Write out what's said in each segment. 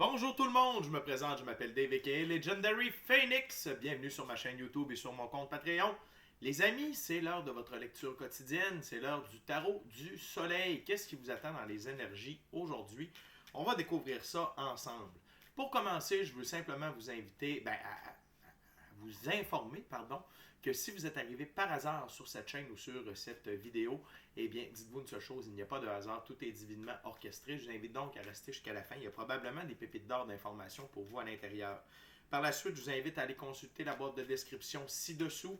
Bonjour tout le monde, je me présente, je m'appelle Dave aka Legendary Phoenix. Bienvenue sur ma chaîne YouTube et sur mon compte Patreon. Les amis, c'est l'heure de votre lecture quotidienne, c'est l'heure du tarot du soleil. Qu'est-ce qui vous attend dans les énergies aujourd'hui? On va découvrir ça ensemble. Pour commencer, je veux simplement vous inviter à vous informer, que si vous êtes arrivé par hasard sur cette chaîne ou sur cette vidéo, eh bien, dites-vous une seule chose, il n'y a pas de hasard, tout est divinement orchestré. Je vous invite donc à rester jusqu'à la fin. Il y a probablement des pépites d'or d'informations pour vous à l'intérieur. Par la suite, je vous invite à aller consulter la boîte de description ci-dessous.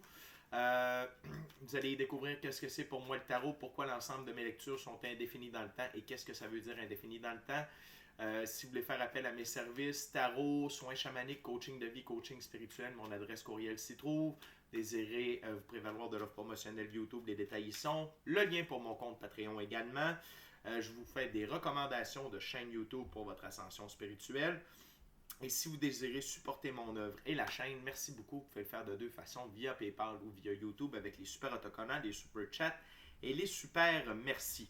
Vous allez découvrir qu'est-ce que c'est pour moi le tarot, pourquoi l'ensemble de mes lectures sont indéfinies dans le temps et qu'est-ce que ça veut dire indéfini dans le temps. Si vous voulez faire appel à mes services, tarot, soins chamaniques, coaching de vie, coaching spirituel, mon adresse courriel s'y trouve. Désirez vous prévaloir de l'offre promotionnelle YouTube, les détails y sont. Le lien pour mon compte Patreon également. Je vous fais des recommandations de chaîne YouTube pour votre ascension spirituelle. Et si vous désirez supporter mon œuvre et la chaîne, merci beaucoup. Vous pouvez le faire de deux façons, via PayPal ou via YouTube avec les super autocollants, les super chats et les super merci.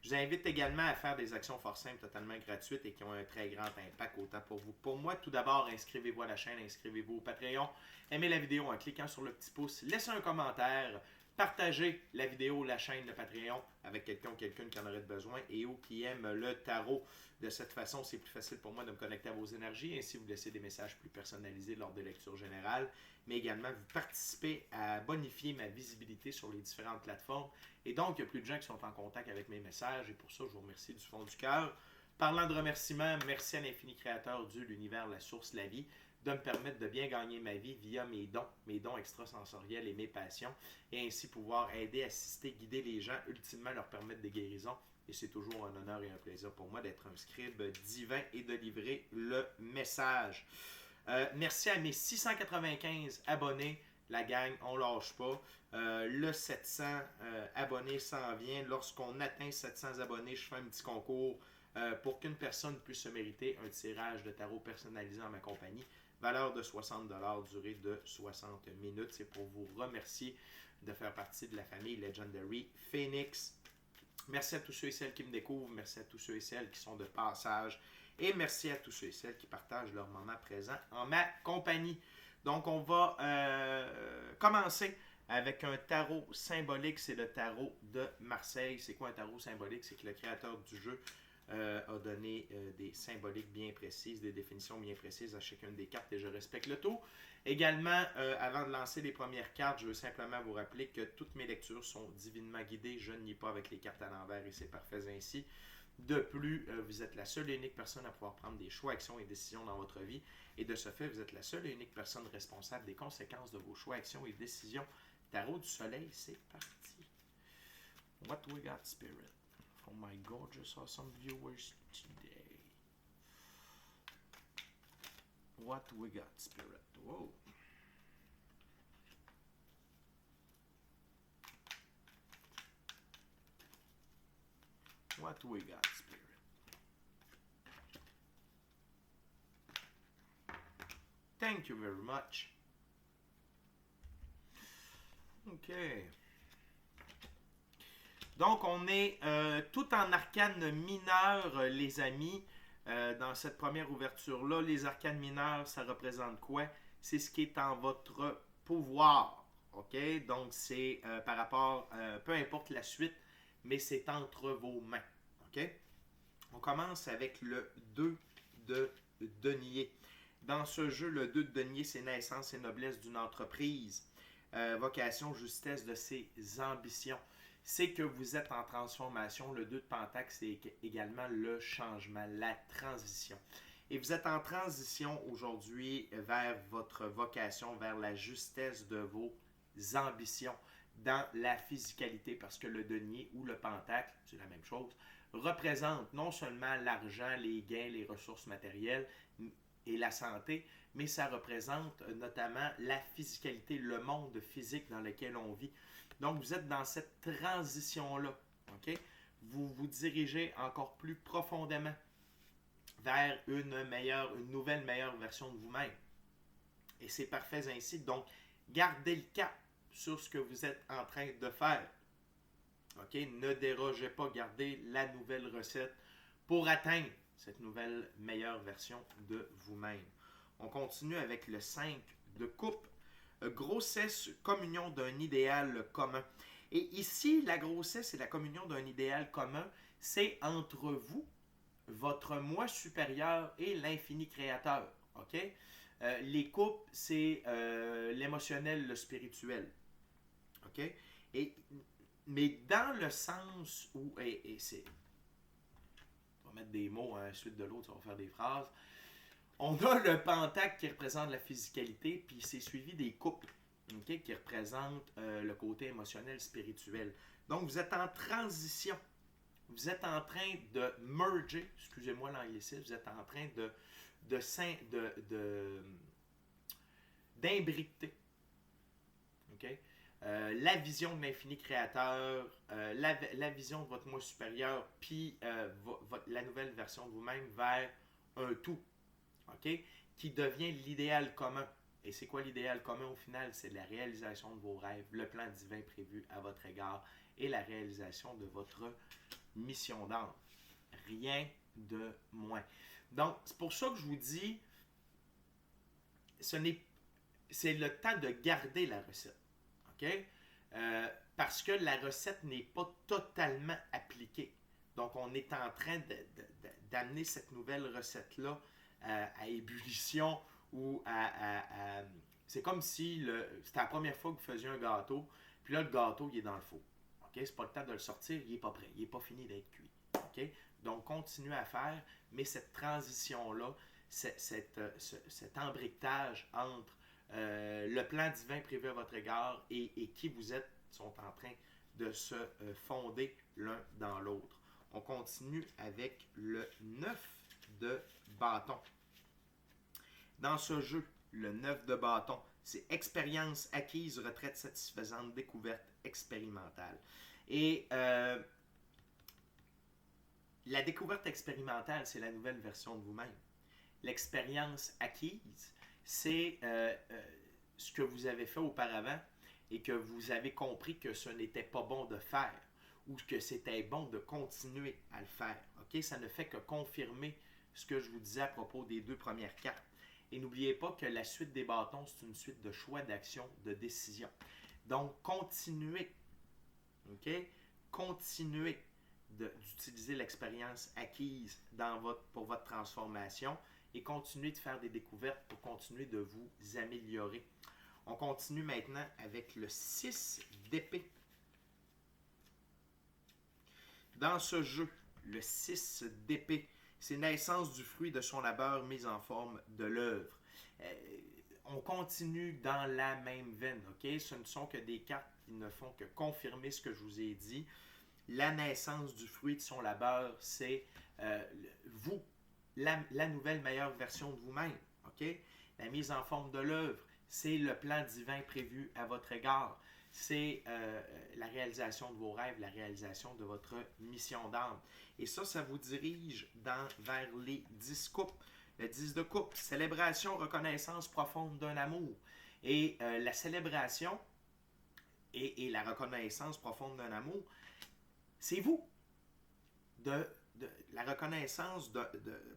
Je vous invite également à faire des actions fort simples, totalement gratuites et qui ont un très grand impact autant pour vous que pour moi. Tout d'abord, inscrivez-vous à la chaîne, inscrivez-vous au Patreon, aimez la vidéo en cliquant sur le petit pouce, laissez un commentaire, partagez la vidéo, la chaîne, le Patreon avec quelqu'un ou quelqu'une qui en aurait besoin et ou qui aime le tarot. De cette façon, c'est plus facile pour moi de me connecter à vos énergies et ainsi vous laisser des messages plus personnalisés lors de lectures générales, mais également vous participez à bonifier ma visibilité sur les différentes plateformes. Et donc, il y a plus de gens qui sont en contact avec mes messages et pour ça, je vous remercie du fond du cœur. Parlant de remerciements, merci à l'infini créateur, Dieu, l'univers, la source, la vie, de me permettre de bien gagner ma vie via mes dons extrasensoriels et mes passions, et ainsi pouvoir aider, assister, guider les gens, ultimement leur permettre des guérisons. Et c'est toujours un honneur et un plaisir pour moi d'être un scribe divin et de livrer le message. Merci à mes 695 abonnés. La gang, on lâche pas. Le 700 abonnés s'en vient. Lorsqu'on atteint 700 abonnés, je fais un petit concours pour qu'une personne puisse se mériter un tirage de tarot personnalisé en ma compagnie. Valeur de 60 $, durée de 60 minutes. C'est pour vous remercier de faire partie de la famille Legendary Phoenix. Merci à tous ceux et celles qui me découvrent. Merci à tous ceux et celles qui sont de passage. Et merci à tous ceux et celles qui partagent leur moment présent en ma compagnie. Donc, on va commencer avec un tarot symbolique. C'est le tarot de Marseille. C'est quoi un tarot symbolique? C'est que le créateur du jeu a donné des symboliques bien précises, des définitions bien précises à chacune des cartes et je respecte le tout. Également, avant de lancer les premières cartes, je veux simplement vous rappeler que toutes mes lectures sont divinement guidées. Je ne lis pas avec les cartes à l'envers et c'est parfait ainsi. De plus, vous êtes la seule et unique personne à pouvoir prendre des choix, actions et décisions dans votre vie. Et de ce fait, vous êtes la seule et unique personne responsable des conséquences de vos choix, actions et décisions. Tarot du soleil, c'est parti. What we got, Spirit? For my gorgeous, awesome viewers today. What we got, Spirit? Whoa. What we got, Spirit? Thank you very much. OK. Donc, on est tout en arcane mineure, les amis, dans cette première ouverture-là. Les arcanes mineures, ça représente quoi? C'est ce qui est en votre pouvoir. OK? Donc, c'est par rapport, peu importe la suite, mais c'est entre vos mains. OK? On commence avec le 2 de denier. Dans ce jeu, le 2 de denier, c'est naissance et noblesse d'une entreprise. Vocation, justesse de ses ambitions. C'est que vous êtes en transformation. Le 2 de pentacle, c'est également le changement, la transition. Et vous êtes en transition aujourd'hui vers votre vocation, vers la justesse de vos ambitions dans la physicalité, parce que le denier ou le pentacle, c'est la même chose, représente non seulement l'argent, les gains, les ressources matérielles et la santé, mais ça représente notamment la physicalité, le monde physique dans lequel on vit. Donc, vous êtes dans cette transition-là. Okay? Vous vous dirigez encore plus profondément vers une nouvelle meilleure version de vous-même. Et c'est parfait ainsi. Donc, gardez le cap sur ce que vous êtes en train de faire. Okay? Ne dérogez pas, gardez la nouvelle recette pour atteindre cette nouvelle meilleure version de vous-même. On continue avec le 5 de coupe. Grossesse, communion d'un idéal commun. Et ici, la grossesse et la communion d'un idéal commun, c'est entre vous, votre moi supérieur et l'infini créateur. OK? Les couples, c'est l'émotionnel, le spirituel. OK? Et, mais dans le sens où, et c'est, on va mettre des mots à la suite de l'autre, on va faire des phrases. On a le pentacle qui représente la physicalité, puis c'est suivi des couples, okay, qui représentent le côté émotionnel, spirituel. Donc, vous êtes en transition. Vous êtes en train de merger, excusez-moi l'anglicisme, vous êtes en train d'imbriquer. Okay? La vision de l'infini créateur, la vision de votre moi supérieur, puis la nouvelle version de vous-même vers un tout. Okay? Qui devient l'idéal commun. Et c'est quoi l'idéal commun au final? C'est la réalisation de vos rêves, le plan divin prévu à votre égard et la réalisation de votre mission d'âme. Rien de moins. Donc, c'est pour ça que je vous dis, c'est le temps de garder la recette. OK? Parce que la recette n'est pas totalement appliquée. Donc, on est en train d'amener cette nouvelle recette-là à ébullition ou c'est comme si c'était la première fois que vous faisiez un gâteau, puis là, le gâteau, il est dans le four. Okay? C'est pas le temps de le sortir, il n'est pas prêt, il n'est pas fini d'être cuit. Okay? Donc, continuez à faire, mais cette transition-là, cet embriquetage entre le plan divin prévu à votre égard et qui vous êtes sont en train de se fonder l'un dans l'autre. On continue avec le 9 de bâton. Dans ce jeu, le 9 de bâton, c'est expérience acquise, retraite satisfaisante, découverte expérimentale. Et la découverte expérimentale, c'est la nouvelle version de vous-même. L'expérience acquise, c'est ce que vous avez fait auparavant et que vous avez compris que ce n'était pas bon de faire ou que c'était bon de continuer à le faire. Okay? Ça ne fait que confirmer ce que je vous disais à propos des deux premières cartes. Et n'oubliez pas que la suite des bâtons, c'est une suite de choix, d'action, de décision. Donc, continuez. Okay? Continuez d'utiliser l'expérience acquise pour votre transformation et continuez de faire des découvertes pour continuer de vous améliorer. On continue maintenant avec le 6 d'épée. Dans ce jeu, le 6 d'épée, c'est naissance du fruit de son labeur mise en forme de l'œuvre. On continue dans la même veine, ok? Ce ne sont que des cartes qui ne font que confirmer ce que je vous ai dit. La naissance du fruit de son labeur, c'est vous, la nouvelle meilleure version de vous-même, ok? La mise en forme de l'œuvre, c'est le plan divin prévu à votre égard. C'est la réalisation de vos rêves, la réalisation de votre mission d'âme. Et ça vous dirige vers les 10 coupes. Le 10 de coupe, célébration, reconnaissance profonde d'un amour. Et la célébration et la reconnaissance profonde d'un amour, c'est vous. La reconnaissance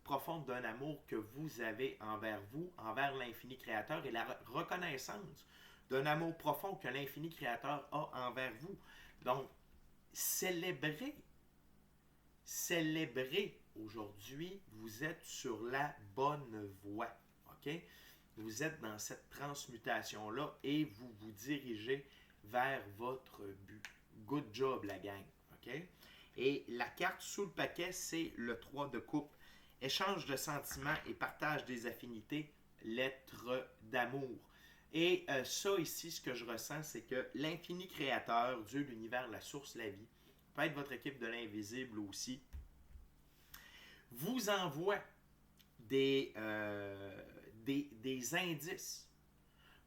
profonde d'un amour que vous avez envers vous, envers l'infini créateur, et la reconnaissance d'un amour profond que l'infini créateur a envers vous. Donc, célébrez aujourd'hui, vous êtes sur la bonne voie. OK? Vous êtes dans cette transmutation-là et vous vous dirigez vers votre but. Good job, la gang. OK? Et la carte sous le paquet, c'est le 3 de coupe. Échange de sentiments et partage des affinités, lettre d'amour. Et ça ici, ce que je ressens, c'est que l'infini créateur, Dieu, l'univers, la source, la vie, peut être votre équipe de l'invisible aussi, vous envoie des indices,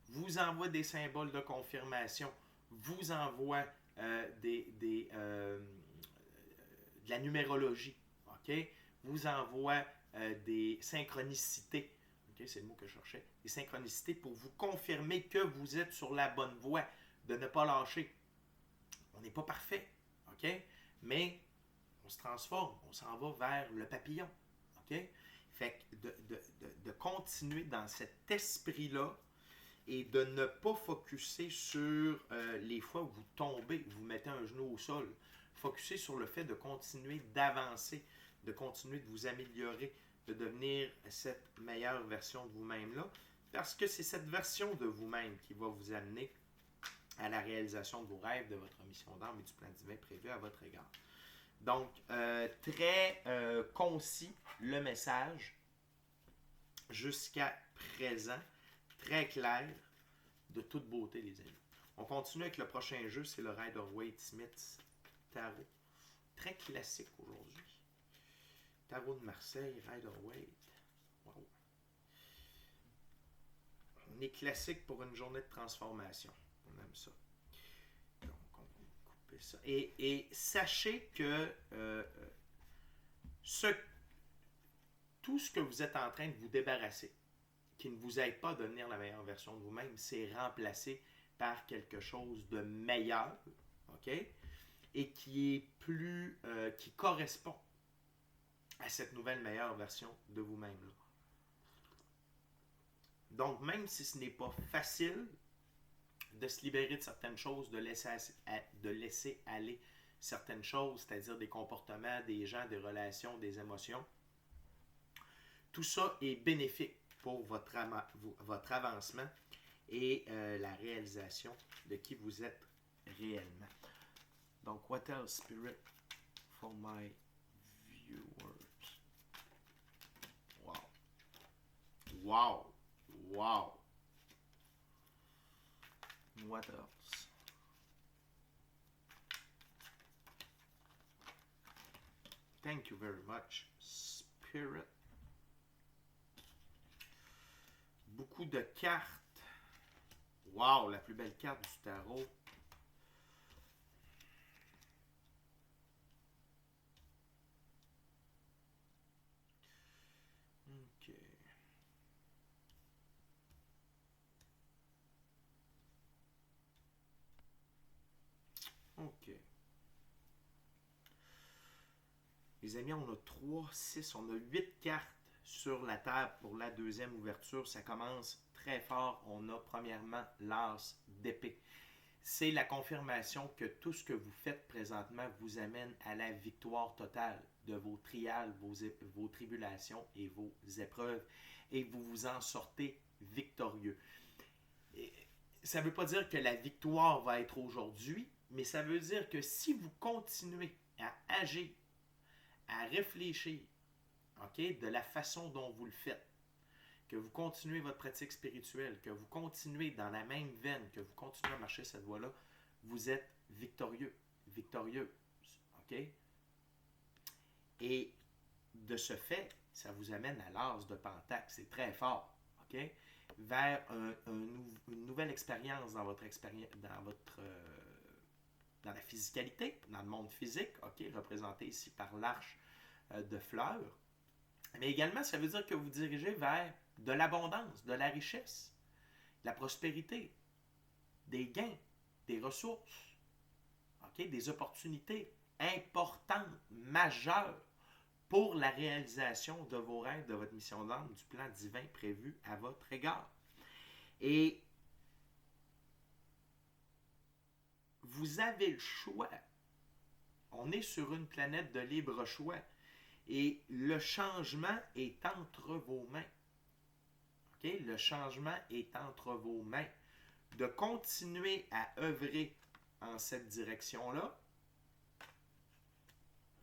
vous envoie des symboles de confirmation, vous envoie de la numérologie, ok? Vous envoie des synchronicités, okay? C'est le mot que je cherchais, des synchronicités pour vous confirmer que vous êtes sur la bonne voie, de ne pas lâcher. On n'est pas parfait, ok? Mais on se transforme, on s'en va vers le papillon, OK? Fait que de continuer dans cet esprit-là et de ne pas focuser sur les fois où vous tombez, vous mettez un genou au sol. Focuser sur le fait de continuer d'avancer, de continuer de vous améliorer, de devenir cette meilleure version de vous-même-là, parce que c'est cette version de vous-même qui va vous amener à la réalisation de vos rêves, de votre mission d'âme et du plan divin prévu à votre égard. Donc, très concis le message jusqu'à présent, très clair, de toute beauté, les amis. On continue avec le prochain jeu, c'est le Rider-Waite-Smith Tarot. Très classique aujourd'hui. Tarot de Marseille, Rider-Waite. Wow. On est classique pour une journée de transformation. On aime ça. Donc, on va couper ça. Et sachez que tout ce que vous êtes en train de vous débarrasser, qui ne vous aide pas à devenir la meilleure version de vous-même, c'est remplacé par quelque chose de meilleur, OK? Et qui est plus, qui correspond à cette nouvelle meilleure version de vous-même. Là. Donc, même si ce n'est pas facile de se libérer de certaines choses, de laisser aller certaines choses, c'est-à-dire des comportements, des gens, des relations, des émotions, tout ça est bénéfique pour votre avancement et la réalisation de qui vous êtes réellement. Donc, what else, Spirit, for my viewers? Wow. Wow. Wow. What else? Thank you very much, Spirit. Beaucoup de cartes. Wow, la plus belle carte du tarot. OK. OK. Les amis, on a 3, 6, on a 8 cartes sur la table pour la deuxième ouverture. Ça commence très fort. On a premièrement l'as d'épée. C'est la confirmation que tout ce que vous faites présentement vous amène à la victoire totale de vos trials, vos tribulations et vos épreuves. Et vous vous en sortez victorieux. Et ça ne veut pas dire que la victoire va être aujourd'hui, mais ça veut dire que si vous continuez à agir, à réfléchir, OK, de la façon dont vous le faites, que vous continuez votre pratique spirituelle, que vous continuez dans la même veine, que vous continuez à marcher cette voie-là, vous êtes victorieux, victorieuse. OK? Et de ce fait, ça vous amène à l'as de Pentacle. C'est très fort. OK? Vers une nouvelle expérience dans votre dans la physicalité, dans le monde physique, OK, représenté ici par l'arche de fleurs. Mais également, ça veut dire que vous dirigez vers de l'abondance, de la richesse, de la prospérité, des gains, des ressources, OK, des opportunités importantes, majeures pour la réalisation de vos rêves, de votre mission d'âme, du plan divin prévu à votre égard. Et vous avez le choix. On est sur une planète de libre choix. Et le changement est entre vos mains. Okay? Le changement est entre vos mains. De continuer à œuvrer en cette direction-là.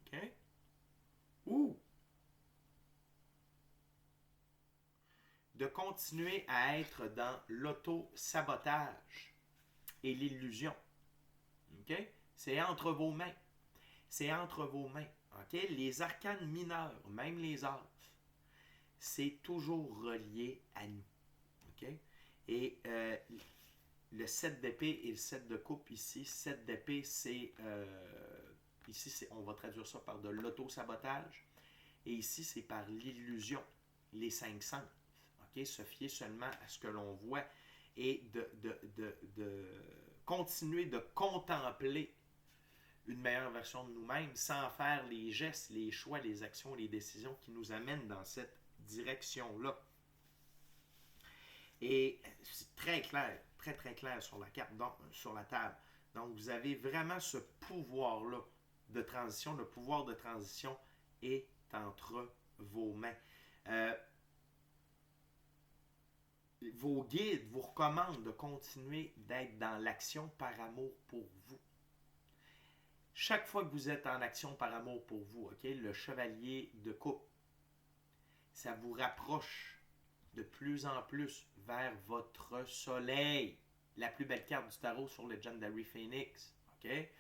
Okay? Ou de continuer à être dans l'auto-sabotage et l'illusion. Okay? C'est entre vos mains. C'est entre vos mains. Okay? Les arcanes mineurs, même les as, c'est toujours relié à nous. Okay? Et le 7 d'épée et le 7 de coupe ici, 7 d'épée, c'est ici, on va traduire ça par de l'auto-sabotage. Et ici, c'est par l'illusion, les 5 sens. Okay? Se fier seulement à ce que l'on voit et de continuer de contempler une meilleure version de nous-mêmes sans faire les gestes, les choix, les actions, les décisions qui nous amènent dans cette direction-là. Et c'est très clair, très très clair sur la carte, donc sur la table. Donc vous avez vraiment ce pouvoir-là de transition. Le pouvoir de transition est entre vos mains. Vos guides vous recommandent de continuer d'être dans l'action par amour pour vous. Chaque fois que vous êtes en action par amour pour vous, ok, le chevalier de coupe, ça vous rapproche de plus en plus vers votre soleil. La plus belle carte du tarot sur Legendary Phoenix. Okay?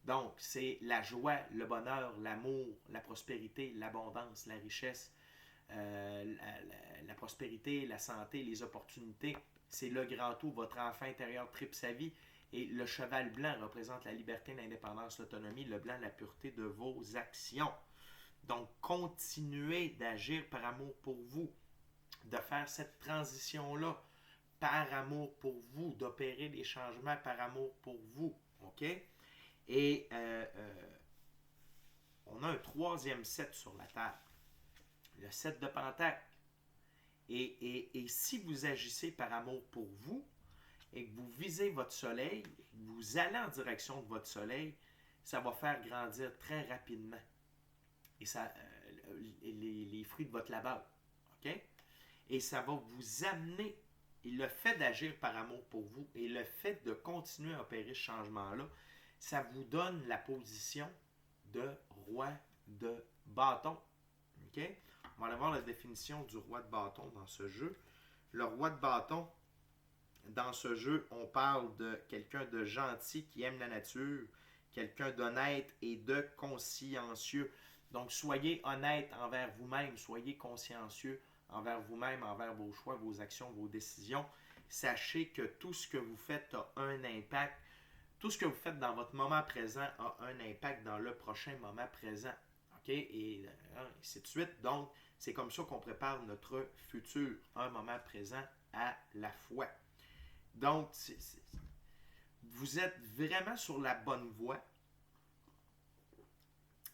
Donc, c'est la joie, le bonheur, l'amour, la prospérité, l'abondance, la richesse, la prospérité, la santé, les opportunités. C'est le grand tout. Votre enfant intérieur tripe sa vie. Et le cheval blanc représente la liberté, l'indépendance, l'autonomie. Le blanc, la pureté de vos actions. Donc, continuez d'agir par amour pour vous, de faire cette transition-là par amour pour vous, d'opérer des changements par amour pour vous. OK? Et on a un troisième set sur la table. Le set de Pentacle. Et si vous agissez par amour pour vous et que vous visez votre soleil, vous allez en direction de votre soleil, ça va faire grandir très rapidement. Et ça, les fruits de votre labeur. OK? Et ça va vous amener, et le fait d'agir par amour pour vous et le fait de continuer à opérer ce changement-là, ça vous donne la position de roi de bâton. OK? On va aller voir la définition du roi de bâton dans ce jeu. Le roi de bâton, dans ce jeu, on parle de quelqu'un de gentil qui aime la nature, quelqu'un d'honnête et de consciencieux. Donc, soyez honnête envers vous-même, soyez consciencieux envers vous-même, envers vos choix, vos actions, vos décisions. Sachez que tout ce que vous faites a un impact. Tout ce que vous faites dans votre moment présent a un impact dans le prochain moment présent. OK? Et ainsi de suite. Donc, c'est comme ça qu'on prépare notre futur, un moment présent à la fois. Donc, vous êtes vraiment sur la bonne voie.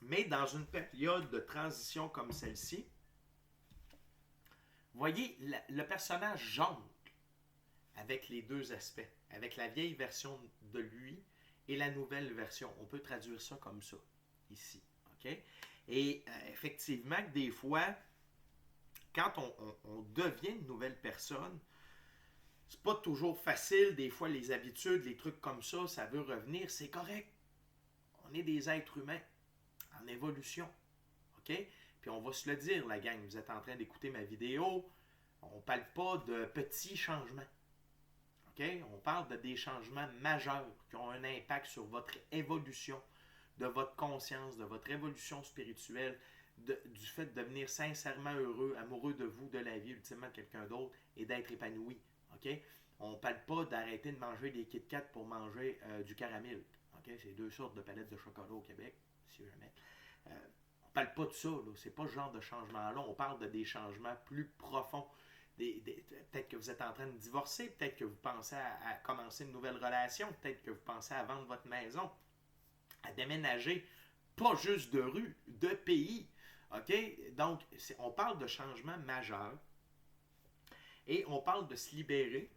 Mais dans une période de transition comme celle-ci, voyez, le personnage jongle avec les deux aspects, avec la vieille version de lui et la nouvelle version. On peut traduire ça comme ça, ici. Okay? Et effectivement, des fois, quand on devient une nouvelle personne, c'est pas toujours facile. Des fois, les habitudes, les trucs comme ça veut revenir. C'est correct. On est des êtres humains en évolution. OK? Puis on va se le dire, la gang. Vous êtes en train d'écouter ma vidéo. On ne parle pas de petits changements. OK? On parle de des changements majeurs qui ont un impact sur votre évolution, de votre conscience, de votre évolution spirituelle, du fait de devenir sincèrement heureux, amoureux de vous, de la vie, ultimement de quelqu'un d'autre et d'être épanoui. OK? On ne parle pas d'arrêter de manger des Kit Kat pour manger du caramel. OK? C'est deux sortes de palettes de chocolat au Québec, si jamais. On ne parle pas de ça. Ce n'est pas ce genre de changement-là. On parle de des changements plus profonds. Peut-être que vous êtes en train de divorcer, peut-être que vous pensez à commencer une nouvelle relation, peut-être que vous pensez à vendre votre maison, à déménager, pas juste de rue, de pays. OK? Donc, on parle de changements majeurs et on parle de se libérer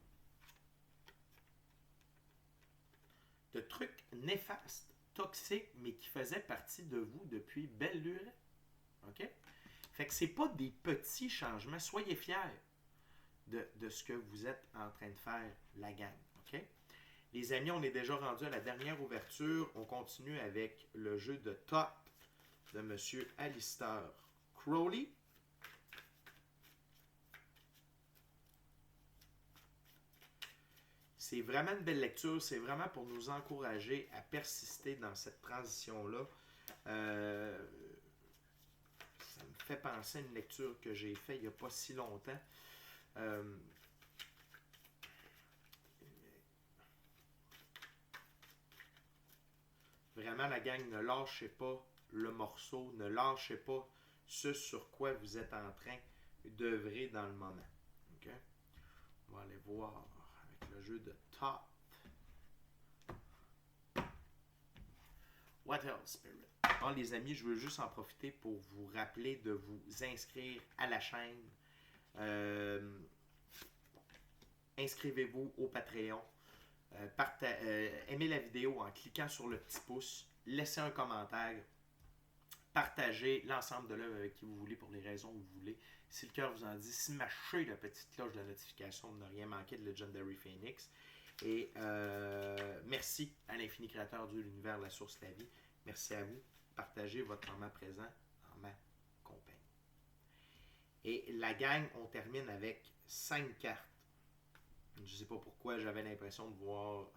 de trucs néfastes, toxiques, mais qui faisaient partie de vous depuis belle lurette. OK? Fait que c'est pas des petits changements. Soyez fiers de ce que vous êtes en train de faire, la gang. OK? Les amis, on est déjà rendu à la dernière ouverture. On continue avec le jeu de Tot de M. Alistair Crowley. C'est vraiment une belle lecture. C'est vraiment pour nous encourager à persister dans cette transition-là. Ça me fait penser à une lecture que j'ai faite il n'y a pas si longtemps. Vraiment, la gang, ne lâchez pas le morceau, ne lâchez pas ce sur quoi vous êtes en train d'œuvrer dans le moment. Okay? On va aller voir avec le jeu de Top. What else, Spirit? Bon, les amis, je veux juste en profiter pour vous rappeler de vous inscrire à la chaîne. Inscrivez-vous au Patreon. Aimez la vidéo en cliquant sur le petit pouce. Laissez un commentaire. Partagez l'ensemble de l'œuvre avec qui vous voulez pour les raisons que vous voulez. Si le cœur vous en dit, smashez la petite cloche de notification pour ne rien manquer de Legendary Phoenix. Et merci à l'infini créateur Dieu, l'univers, la source, la vie. Merci à vous. Partagez votre moment présent en ma compagnie. Et la gang, on termine avec 5 cartes. Je ne sais pas pourquoi, j'avais l'impression de voir...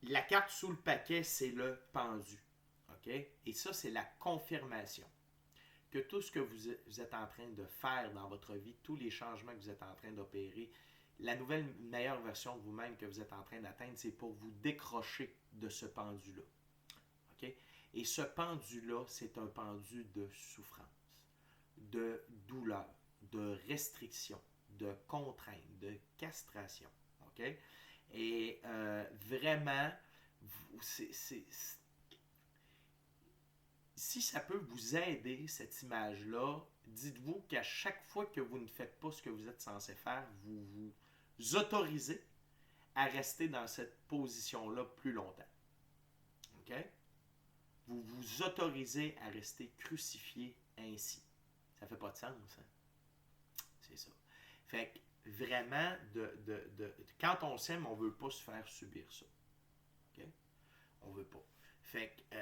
La carte sous le paquet, c'est le pendu. Okay? Et ça, c'est la confirmation que tout ce que vous êtes en train de faire dans votre vie, tous les changements que vous êtes en train d'opérer, la nouvelle meilleure version de vous-même que vous êtes en train d'atteindre, c'est pour vous décrocher de ce pendu-là. Okay? Et ce pendu-là, c'est un pendu de souffrance, de douleur, de restriction, de contrainte, de castration. Okay? Et vraiment, si ça peut vous aider, cette image-là, dites-vous qu'à chaque fois que vous ne faites pas ce que vous êtes censé faire, vous vous autorisez à rester dans cette position-là plus longtemps. OK? Vous vous autorisez à rester crucifié ainsi. Ça fait pas de sens, hein? C'est ça. Fait que vraiment, quand on s'aime, on ne veut pas se faire subir ça. Okay? On ne veut pas. Fait que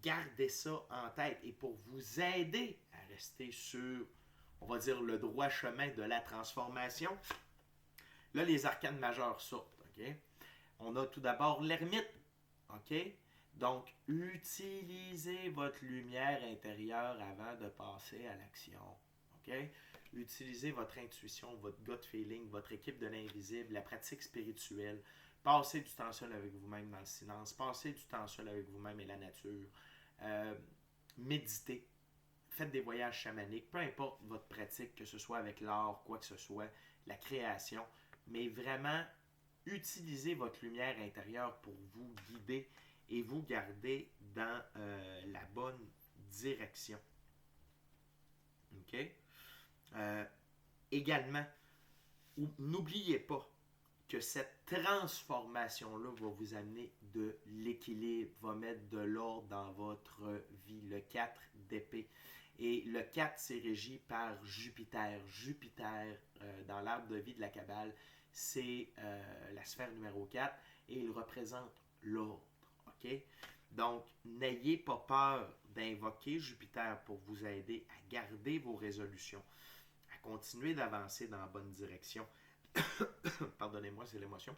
gardez ça en tête. Et pour vous aider à rester sur, on va dire, le droit chemin de la transformation, là, les arcanes majeures sortent. Okay? On a tout d'abord l'ermite. Okay? Donc, utilisez votre lumière intérieure avant de passer à l'action. Okay? Utilisez votre intuition, votre gut feeling, votre équipe de l'invisible, la pratique spirituelle. Passez du temps seul avec vous-même dans le silence. Passez du temps seul avec vous-même et la nature. Méditez. Faites des voyages chamaniques. Peu importe votre pratique, que ce soit avec l'art, quoi que ce soit, la création. Mais vraiment, utilisez votre lumière intérieure pour vous guider et vous garder dans la bonne direction. OK? Également, n'oubliez pas que cette transformation-là va vous amener de l'équilibre, va mettre de l'ordre dans votre vie. Le 4 d'épée. Et le 4, c'est régi par Jupiter. Jupiter, dans l'arbre de vie de la Kabbale, c'est la sphère numéro 4 et il représente l'ordre. Okay? Donc, n'ayez pas peur d'invoquer Jupiter pour vous aider à garder vos résolutions, à continuer d'avancer dans la bonne direction. Pardonnez-moi, c'est l'émotion.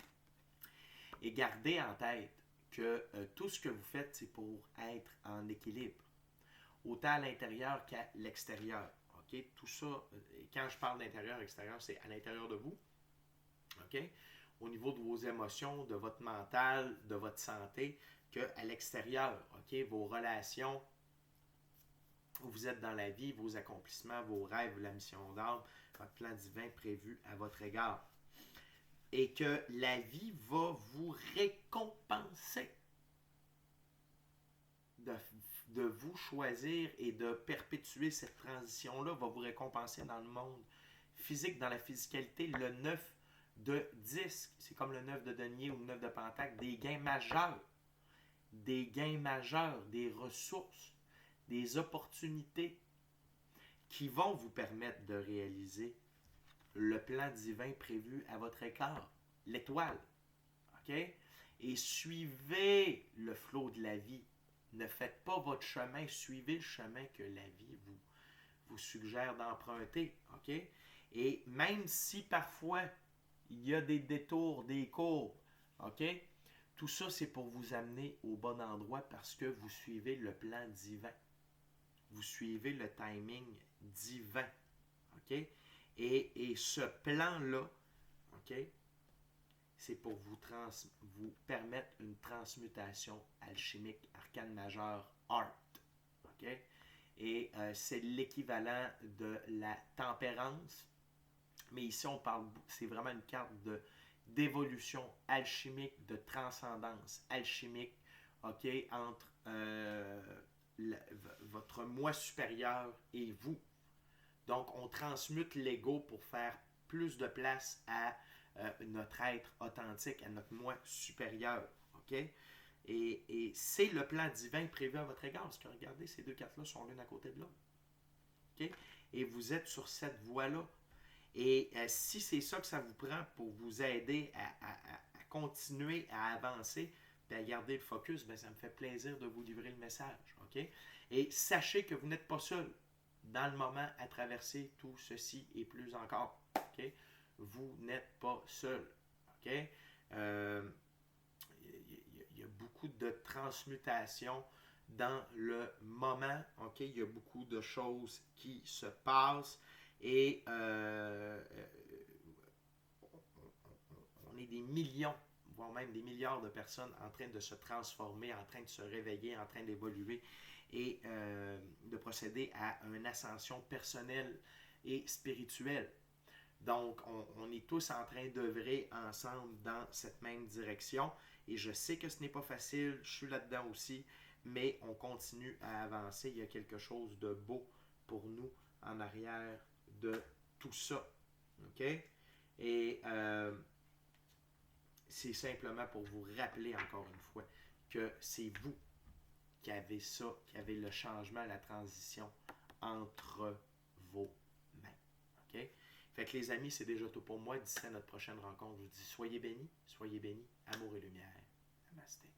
Et gardez en tête que tout ce que vous faites, c'est pour être en équilibre, autant à l'intérieur qu'à l'extérieur. Okay? Tout ça, quand je parle d'intérieur, extérieur, c'est à l'intérieur de vous. Okay? Au niveau de vos émotions, de votre mental, de votre santé, qu'à l'extérieur. Okay? Vos relations, où vous êtes dans la vie, vos accomplissements, vos rêves, la mission d'âme, votre plan divin prévu à votre égard. Et que la vie va vous récompenser de vous choisir et de perpétuer cette transition-là, va vous récompenser dans le monde physique, dans la physicalité. Le 9 de disque, c'est comme le 9 de denier ou le 9 de pentacle, des gains majeurs, des ressources, des opportunités qui vont vous permettre de réaliser le plan divin prévu à votre écart, l'étoile. Okay? Et suivez le flot de la vie. Ne faites pas votre chemin, suivez le chemin que la vie vous suggère d'emprunter. Okay? Et même si parfois il y a des détours, des courbes, okay? Tout ça c'est pour vous amener au bon endroit parce que vous suivez le plan divin. Vous suivez le timing divin. Okay? Et ce plan-là, okay, c'est pour vous permettre une transmutation alchimique, arcane majeure, art. Okay? Et c'est l'équivalent de la tempérance. Mais ici, on parle, c'est vraiment une carte d'évolution alchimique, de transcendance alchimique, OK, entre votre moi supérieur et vous. Donc, on transmute l'ego pour faire plus de place à notre être authentique, à notre moi supérieur. OK? Et c'est le plan divin prévu à votre égard. Parce que regardez, ces deux cartes-là sont l'une à côté de l'autre. OK? Et vous êtes sur cette voie-là. Et si c'est ça que ça vous prend pour vous aider à continuer à avancer, bien, garder le focus, bien, ça me fait plaisir de vous livrer le message. OK? Et sachez que vous n'êtes pas seul dans le moment à traverser tout ceci et plus encore. OK? Vous n'êtes pas seul. OK? Il y a beaucoup de transmutation dans le moment. OK? Il y a beaucoup de choses qui se passent et on est des millions, voire même des milliards de personnes en train de se transformer, en train de se réveiller, en train d'évoluer et de procéder à une ascension personnelle et spirituelle. Donc, on est tous en train d'œuvrer ensemble dans cette même direction. Et je sais que ce n'est pas facile, je suis là-dedans aussi, mais on continue à avancer. Il y a quelque chose de beau pour nous en arrière de tout ça. OK? Et c'est simplement pour vous rappeler encore une fois que c'est vous qui avez ça, qui avez le changement, la transition entre vos mains. OK? Fait que les amis, c'est déjà tout pour moi. D'ici à notre prochaine rencontre, je vous dis soyez bénis, amour et lumière. Namasté.